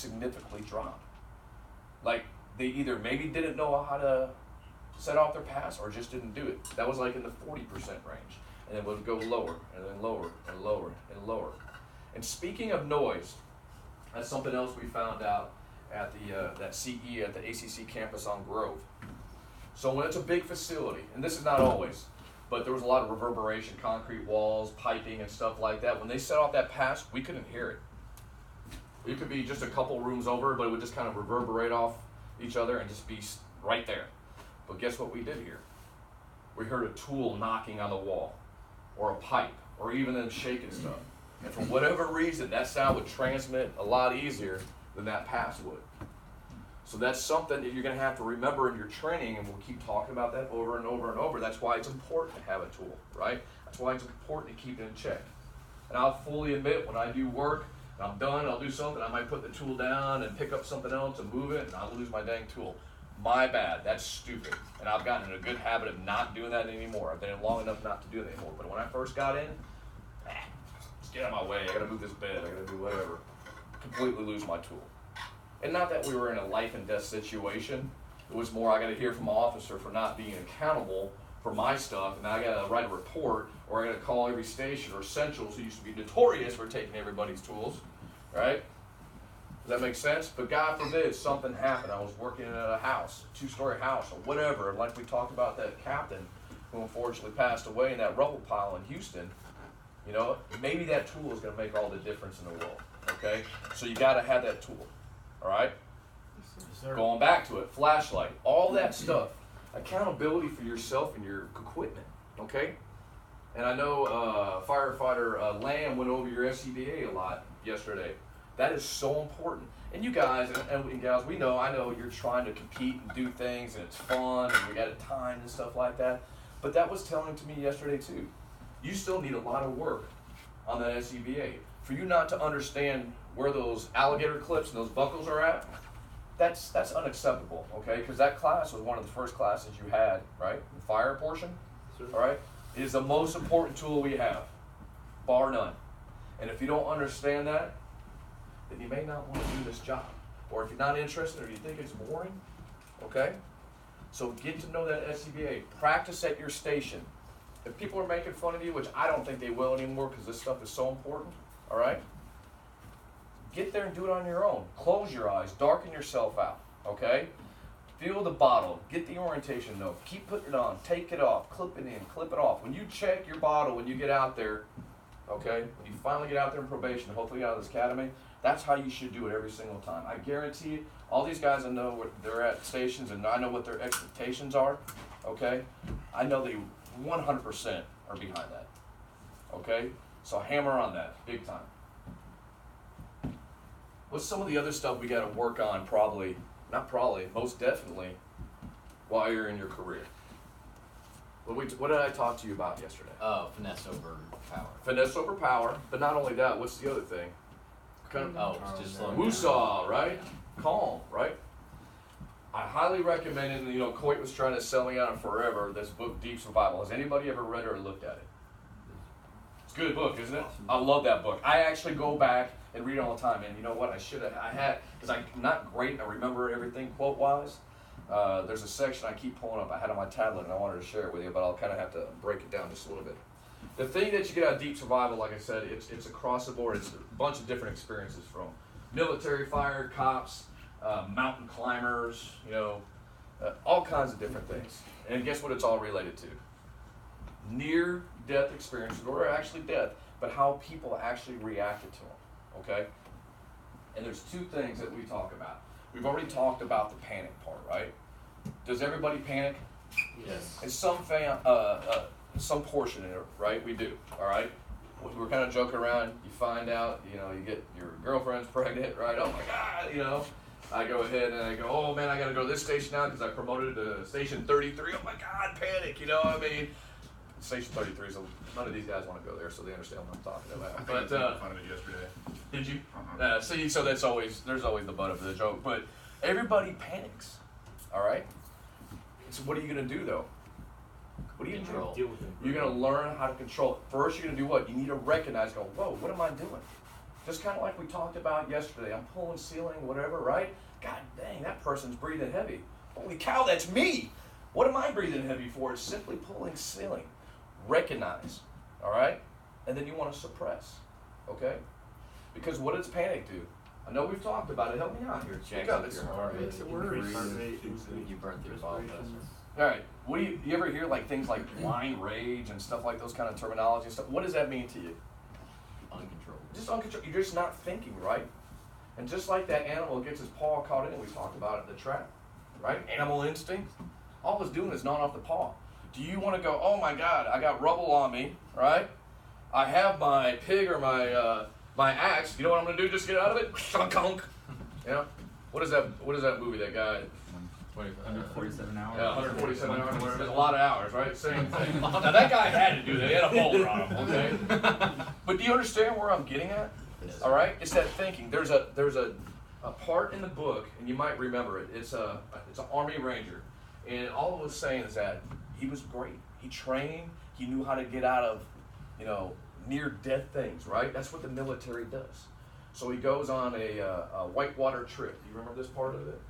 significantly drop. Like they either maybe didn't know how to set off their pass or just didn't do it. That was like in the 40% range. And then would go lower and then lower and lower and lower. And speaking of noise, that's something else we found out at the that CE at the ACC campus on Grove. So when it's a big facility, and this is not always, but there was a lot of reverberation, concrete walls, piping, and stuff like that. When they set off that pass, we couldn't hear it. It could be just a couple rooms over, but it would just kind of reverberate off each other and just be right there. But guess what we did hear? We heard a tool knocking on the wall, or a pipe, or even them shaking stuff. And for whatever reason, that sound would transmit a lot easier than that pass would. So that's something that you're going to have to remember in your training, and we'll keep talking about that over and over and over. That's why it's important to have a tool, right? That's why it's important to keep it in check. And I'll fully admit, when I do work, and I'm done, I'll do something, I might put the tool down and pick up something else and move it, and I'll lose my dang tool. My bad, that's stupid. And I've gotten in a good habit of not doing that anymore. I've been in long enough not to do it anymore. But when I first got in, just get out of my way, I gotta move this bed, I gotta do whatever. Completely lose my tool. And not that we were in a life and death situation, it was more I gotta hear from my officer for not being accountable for my stuff, and I gotta write a report, or I gotta call every station, or Centrals, who used to be notorious for taking everybody's tools, right? Does that make sense? But God forbid something happened. I was working in a house, a 2-story house, or whatever, like we talked about that captain who unfortunately passed away in that rubble pile in Houston. You know, maybe that tool is going to make all the difference in the world, okay? So you got to have that tool, all right? Yes, sir. Going back to it, flashlight, all that stuff. Accountability for yourself and your equipment, okay? And I know firefighter Lamb went over your SCBA a lot yesterday. That is so important. And you guys and gals, I know you're trying to compete and do things, and it's fun, and we got a time and stuff like that. But that was telling to me yesterday too. You still need a lot of work on that SCBA. For you not to understand where those alligator clips and those buckles are at, that's unacceptable, okay? Because that class was one of the first classes you had, right? The fire portion, all right? It is the most important tool we have, bar none. And if you don't understand that, then you may not want to do this job. Or if you're not interested or you think it's boring, okay? So get to know that SCBA. Practice at your station. If people are making fun of you, which I don't think they will anymore because this stuff is so important, all right? Get there and do it on your own. Close your eyes. Darken yourself out, okay? Feel the bottle. Get the orientation note. Keep putting it on. Take it off. Clip it in. Clip it off. When you check your bottle, when you get out there, okay, when you finally get out there in probation, hopefully out of this academy, that's how you should do it every single time. I guarantee you, all these guys, I know what they're at stations, and I know what their expectations are, okay? I know they 100% are behind that, okay? So hammer on that, big time. What's some of the other stuff we got to work on most definitely, while you're in your career? What did I talk to you about yesterday? Finesse over power. Finesse over power, but not only that, what's the other thing? It's just slow. Woosah, right? Calm, right? I highly recommend it. Coit was trying to sell me on it forever, this book, Deep Survival. Has anybody ever read it or looked at it? It's a good book, isn't it? I love that book. I actually go back and read it all the time. And you know what? Because I'm not great, I remember everything quote-wise. There's a section I keep pulling up. I had on my tablet, and I wanted to share it with you, but I'll kind of have to break it down just a little bit. The thing that you get out of Deep Survival, like I said, it's across the board. It's a bunch of different experiences from military, fire, cops, mountain climbers, all kinds of different things. And guess what it's all related to? Near-death experiences, or actually death, but how people actually reacted to them, okay? And there's two things that we talk about. We've already talked about the panic part, right? Does everybody panic? Yes. And some portion in it, right? We do, all right? We're kind of joking around. You find out, you get your girlfriend's pregnant, right? Oh my God, I go ahead and I go, oh man, I got to go to this station now because I promoted to station 33. Oh my God, panic, Station 33, so none of these guys want to go there, so they understand what I'm talking about. I think I made fun of it yesterday. Did you? Uh-huh. So there's always the butt of the joke, but everybody panics, all right? So what are you going to do, though? What are you Control. Deal with it. You're going to learn how to control it. First, you're going to do what? You need to recognize, whoa, what am I doing? Just kind of like we talked about yesterday. I'm pulling ceiling, whatever, right? God dang, that person's breathing heavy. Holy cow, that's me. What am I breathing heavy for? It's simply pulling ceiling. Recognize, all right? And then you want to suppress, okay? Because what does panic do? I know we've talked about it. Help me out here. Speak up. It's your heart rate. Makes it worse. You burn through ball vessels. all right. What do you ever hear like things like blind rage and stuff like those kind of terminology and stuff? What does that mean to you? Uncontrolled. Just uncontrolled. You're just not thinking, right? And just like that animal gets his paw caught in, we talked about it in the trap, right? Animal instinct. All it's doing is gnawing off the paw. Do you want to go, oh my God, I got rubble on me, right? I have my pig or my axe. You know what I'm gonna do? Just get out of it. You know, what is that movie? That guy. 147 hours. Yeah, 147 hours. There's a lot of hours, right? Same thing. Now that guy had to do that. He had a boulder on him, okay? But do you understand where I'm getting at? Yes. All right, it's that thinking. There's a part in the book, and you might remember it. It's an Army Ranger, and all it was saying is that he was great. He trained. He knew how to get out of, near-death things. Right? That's what the military does. So he goes on a whitewater trip. Do you remember this part of it?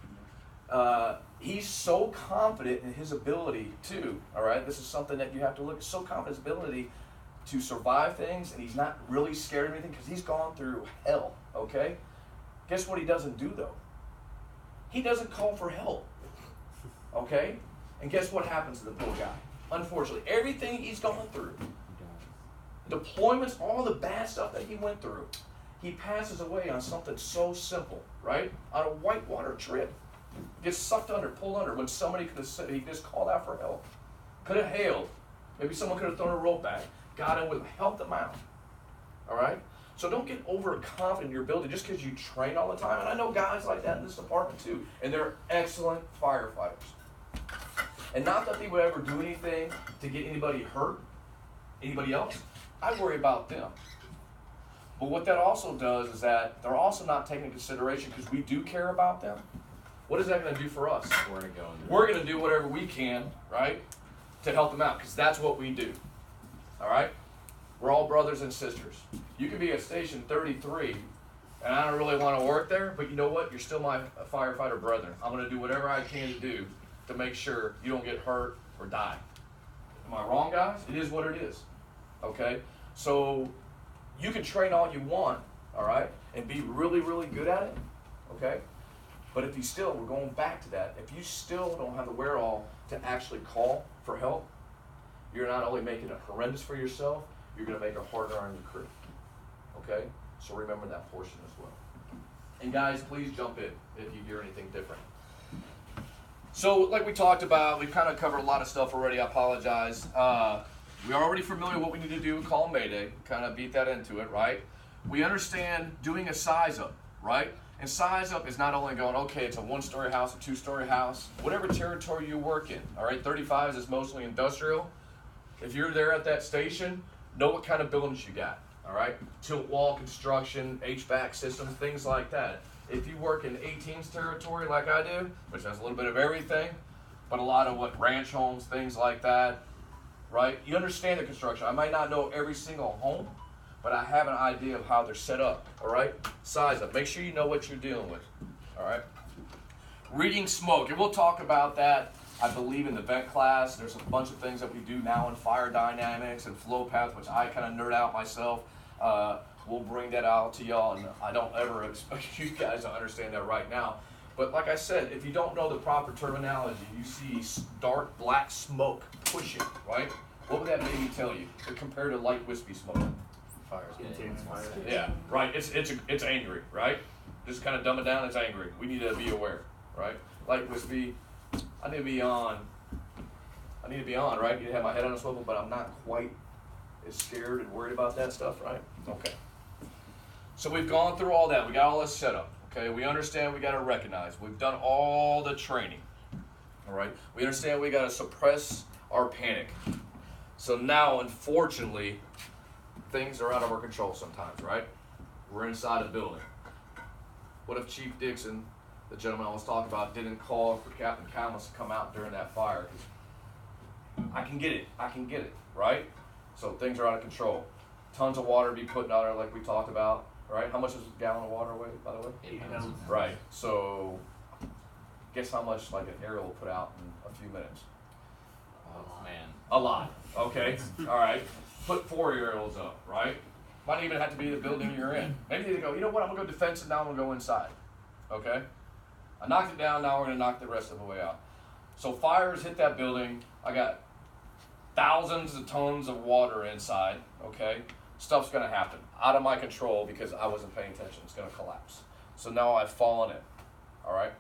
He's so confident in his ability to. All right, this is something that you have to look at. So confident in his ability to survive things, and he's not really scared of anything because he's gone through hell, okay? Guess what he doesn't do, though? He doesn't call for help, okay? And guess what happens to the poor guy? Unfortunately, everything he's gone through, deployments, all the bad stuff that he went through, he passes away on something so simple, right? On a whitewater trip. Gets sucked under, pulled under, when somebody could have said, he just called out for help. Could have hailed. Maybe someone could have thrown a rope back. Got him with, helped them out. All right? So don't get overconfident in your ability just because you train all the time. And I know guys like that in this department too. And they're excellent firefighters. And not that they would ever do anything to get anybody hurt, anybody else. I worry about them. But what that also does is that they're also not taken into consideration because we do care about them. What is that going to do for us? We're going to do whatever we can, right, to help them out because that's what we do. All right? We're all brothers and sisters. You can be at Station 33, and I don't really want to work there, but you know what? You're still my firefighter brethren. I'm going to do whatever I can to do to make sure you don't get hurt or die. Am I wrong, guys? It is what it is. Okay? So you can train all you want, all right, and be really, really good at it, okay? But if you still, we're going back to that, if you still don't have the wherewithal to actually call for help, you're not only making it horrendous for yourself, you're going to make it harder on your crew. Okay? So remember that portion as well. And guys, please jump in if you hear anything different. So like we talked about, we've kind of covered a lot of stuff already. I apologize. We are already familiar with what we need to do, call Mayday, kind of beat that into it, right? We understand doing a size up, right? And size up is not only going, okay, it's a one-story house, a two-story house, whatever territory you work in, all right? 35 is mostly industrial. If you're there at that station, know what kind of buildings you got, all right? Tilt wall construction, HVAC systems, things like that. If you work in 18's territory like I do, which has a little bit of everything, but a lot of ranch homes, things like that, right? You understand the construction. I might not know every single home, but I have an idea of how they're set up, all right? Size up. Make sure you know what you're dealing with, all right? Reading smoke, and we'll talk about that, I believe, in the vent class. There's a bunch of things that we do now in fire dynamics and flow path, which I kind of nerd out myself. We'll bring that out to y'all, and I don't ever expect you guys to understand that right now. But like I said, if you don't know the proper terminology, you see dark black smoke pushing, right? What would that maybe tell you compared to light wispy smoke? Intense fire. Yeah, right. It's angry, right? Just kind of dumb it down. It's angry. We need to be aware, right? Light wispy. I need to be on, right? You need to have my head on a swivel, but I'm not quite as scared and worried about that stuff, right? Okay. So we've gone through all that. We got all this set up. Okay. We understand we got to recognize. We've done all the training. All right. We understand we got to suppress our panic. So now, unfortunately, things are out of our control sometimes, right? We're inside a building. What if Chief Dixon, the gentleman I was talking about, didn't call for Captain Camus to come out during that fire? I can get it, right? So things are out of control. Tons of water to be put out there like we talked about. right? How much does a gallon of water weigh, by the way? 8 8 pounds. pounds. Right, so guess how much like an aerial will put out in a few minutes? Oh, man. A lot, okay? All right, put 4 aerials up, right? Might even have to be the building you're in. Maybe they go, you know what, I'm gonna go defensive, now I'm gonna go inside, okay? I knocked it down, now we're gonna knock the rest of the way out. So fires hit that building, I got thousands of tons of water inside, okay? Stuff's gonna happen, out of my control because I wasn't paying attention, it's gonna collapse. So now I've fallen in, all right?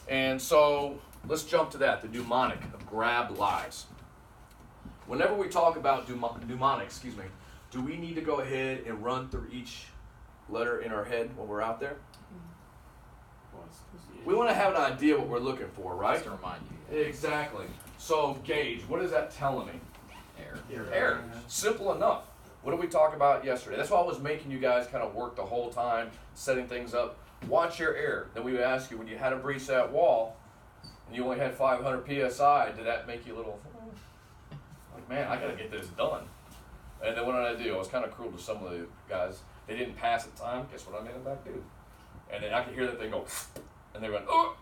And so let's jump to that, the mnemonic of grab lives. Whenever we talk about mnemonic, do we need to go ahead and run through each letter in our head when we're out there? We want to have an idea what we're looking for, right? Just to remind you. Exactly. So gauge, what is that telling me? Air. Air. Simple enough. What did we talk about yesterday? That's why I was making you guys kind of work the whole time, setting things up. Watch your air. Then we would ask you, when you had to breach that wall, and you only had 500 PSI, did that make you a little, like, man, I got to get this done? And then what did I do? I was kind of cruel to some of the guys. They didn't pass at time. Guess what I made them back do? And then I could hear that thing go, and they went, oh!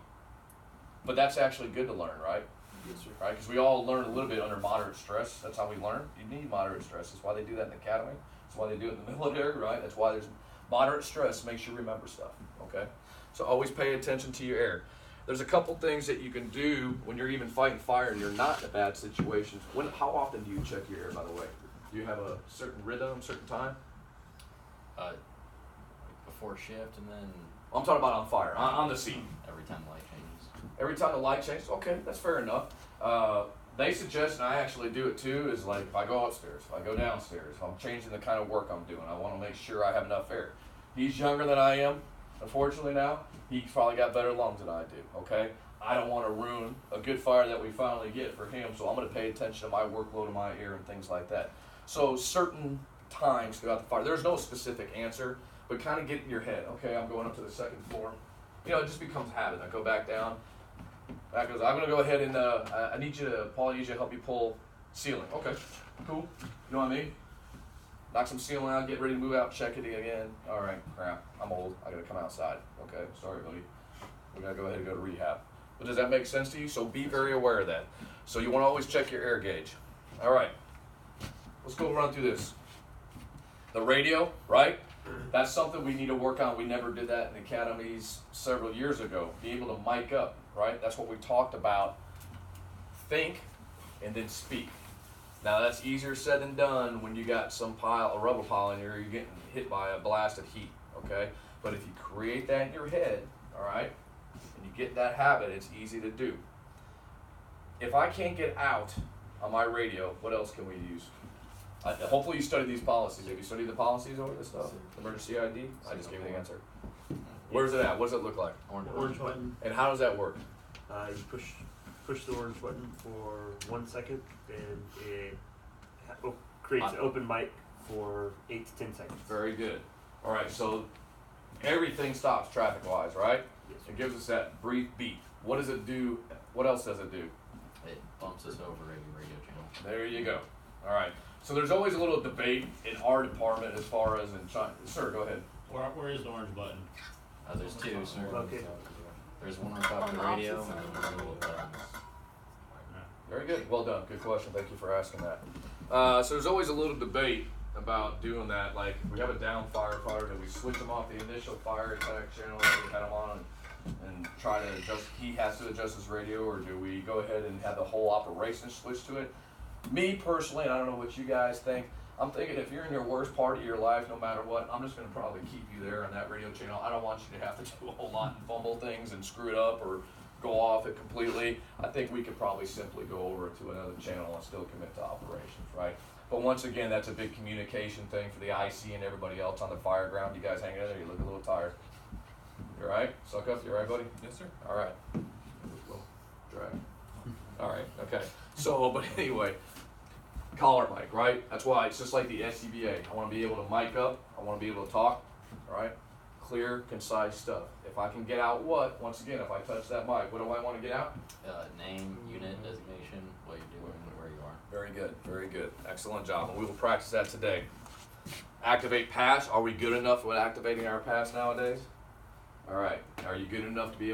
But that's actually good to learn, right? Yes, sir. Right? Because we all learn a little bit under moderate stress. That's how we learn. You need moderate stress. That's why they do that in the academy. That's why they do it in the military, right? That's why there's moderate stress makes you remember stuff, okay? So always pay attention to your air. There's a couple things that you can do when you're even fighting fire and you're not in a bad situation. How often do you check your air, by the way? Do you have a certain rhythm, certain time? Before shift and then I'm talking about on fire, on the scene. every time the light changes. Every time the light changes, okay, that's fair enough. They suggest, and I actually do it too, is like if I go upstairs, if I go downstairs, if I'm changing the kind of work I'm doing, I want to make sure I have enough air. He's younger than I am, unfortunately now. He's probably got better lungs than I do, okay? I don't want to ruin a good fire that we finally get for him, so I'm going to pay attention to my workload and my air and things like that. So certain times throughout the fire, there's no specific answer, but kind of get in your head, okay, I'm going up to the second floor. You know, it just becomes habit. I go back down. That goes, I'm going to go ahead and, I need you to, Paul, I need you to help me pull ceiling. Okay, cool. You know what I mean? Knock some ceiling out, get ready to move out, check it again. All right, crap, I'm old. I got to come outside. Okay, sorry, buddy. We got to go ahead and go to rehab. But does that make sense to you? So be very aware of that. So you want to always check your air gauge. All right, let's go run through this. The radio, right? That's something we need to work on. We never did that in academies several years ago. Be able to mic up, right? That's what we talked about. Think and then speak. Now that's easier said than done when you got some pile, a rubble pile in here, you're getting hit by a blast of heat, okay? But if you create that in your head, all right, and you get that habit, it's easy to do. If I can't get out on my radio, what else can we use? Hopefully you studied these policies. Have you studied the policies over this stuff? Emergency ID? I just gave you the answer. Where's it at? What does it look like? Orange button. And how does that work? You push the orange button for 1 second, and it creates an open mic for 8 to 10 seconds. Very good. All right, so everything stops traffic-wise, right? Yes, sir. It gives us that brief beat. What does it do? What else does it do? It bumps us over a radio channel. There you go. All right. So there's always a little debate in our department as far as in China. Sir, go ahead. Where is the orange button? There's two, sir. Okay. There's one on top of the radio and then one little buttons. Very good. Well done. Good question. Thank you for asking that. So there's always a little debate about doing that. Like if we have a down firefighter, do we switch them off the initial fire attack channel that we had him on and try to adjust, he has to adjust his radio, or do we go ahead and have the whole operation switch to it? Me personally, and I don't know what you guys think, I'm thinking if you're in your worst part of your life, no matter what, I'm just going to probably keep you there on that radio channel. I don't want you to have to do a whole lot and fumble things and screw it up or go off it completely. I think we could probably simply go over to another channel and still commit to operations, right? But once again, that's a big communication thing for the IC and everybody else on the fire ground. You guys hanging in there? You look a little tired. You all right? Suck up? You all right, buddy? Yes, sir. All right. Drag. All right, okay. So, but anyway, collar mic, right? That's why it's just like the SCBA. I want to be able to mic up. I want to be able to talk, all right? Clear, concise stuff. If I can get out what? Once again, if I touch that mic, what do I want to get out? Name, unit, designation, what you're doing, where you are. Very good, very good. Excellent job. And we will practice that today. Activate pass. Are we good enough with activating our pass nowadays? All right. Are you good enough to be